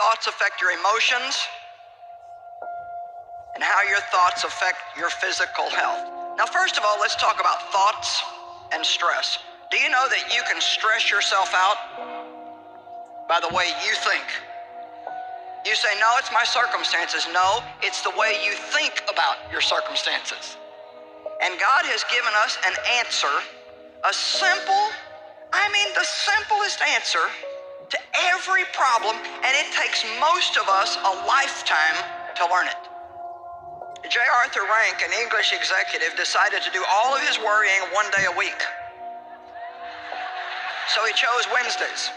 thoughts affect your emotions and how your thoughts affect your physical health. Now, first of all, let's talk about thoughts and stress. Do you know that you can stress yourself out by the way you think? You say, no, it's my circumstances. No, it's the way you think about your circumstances. And God has given us an answer, a simple, the simplest answer to every problem, and it takes most of us a lifetime to learn it. J. Arthur Rank, an English executive, decided to do all of his worrying one day a week. So he chose Wednesdays.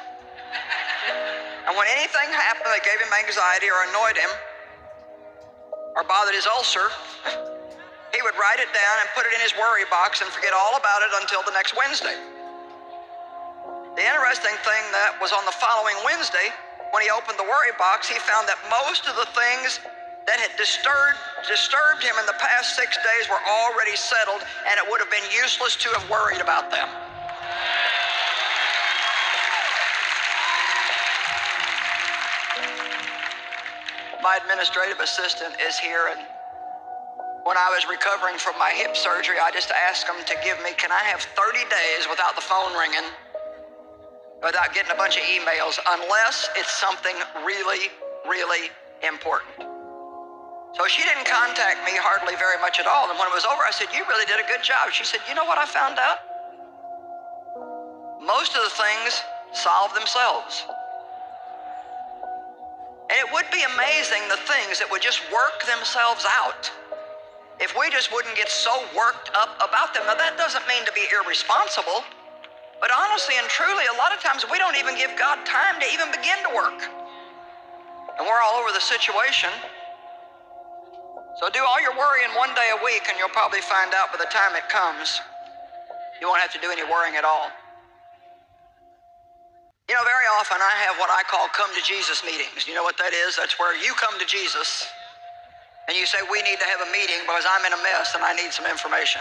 And when anything happened that gave him anxiety or annoyed him or bothered his ulcer, he would write it down and put it in his worry box and forget all about it until the next Wednesday. The interesting thing that was on the following Wednesday, when he opened the worry box, he found that most of the things that had disturbed him in the past 6 days were already settled, and it would have been useless to have worried about them. My administrative assistant is here, and when I was recovering from my hip surgery, I just asked him to give me, can I have 30 days without the phone ringing, without getting a bunch of emails, unless it's something really, really important. So she didn't contact me hardly very much at all. And when it was over, I said, you really did a good job. She said, you know what I found out? Most of the things solve themselves. And it would be amazing the things that would just work themselves out if we just wouldn't get so worked up about them. Now, that doesn't mean to be irresponsible, but honestly and truly, a lot of times we don't even give God time to even begin to work. And we're all over the situation. So do all your worrying one day a week, and you'll probably find out by the time it comes, you won't have to do any worrying at all. You know, very often I have what I call come to Jesus meetings. You know what that is? That's where you come to Jesus and you say, we need to have a meeting because I'm in a mess and I need some information.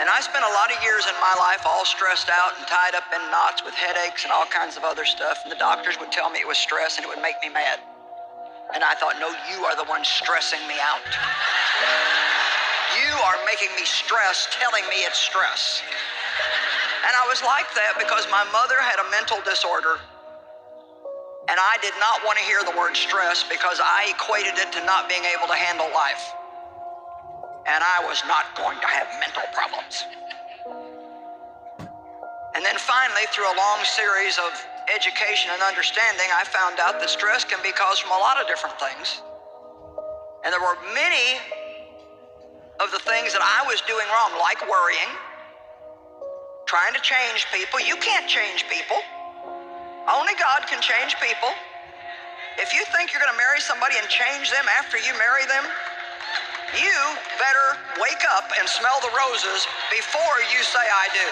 And I spent a lot of years in my life all stressed out and tied up in knots with headaches and all kinds of other stuff. And the doctors would tell me it was stress and it would make me mad. And I thought, no, you are the one stressing me out. You are making me stress, telling me it's stress. And I was like that because my mother had a mental disorder, and I did not want to hear the word stress because I equated it to not being able to handle life. And I was not going to have mental problems. And then finally, through a long series of education and understanding, I found out that stress can be caused from a lot of different things. And there were many of the things that I was doing wrong, like worrying, trying to change people. You can't change people. Only God can change people. If you think you're going to marry somebody and change them after you marry them, you better wake up and smell the roses before you say I do.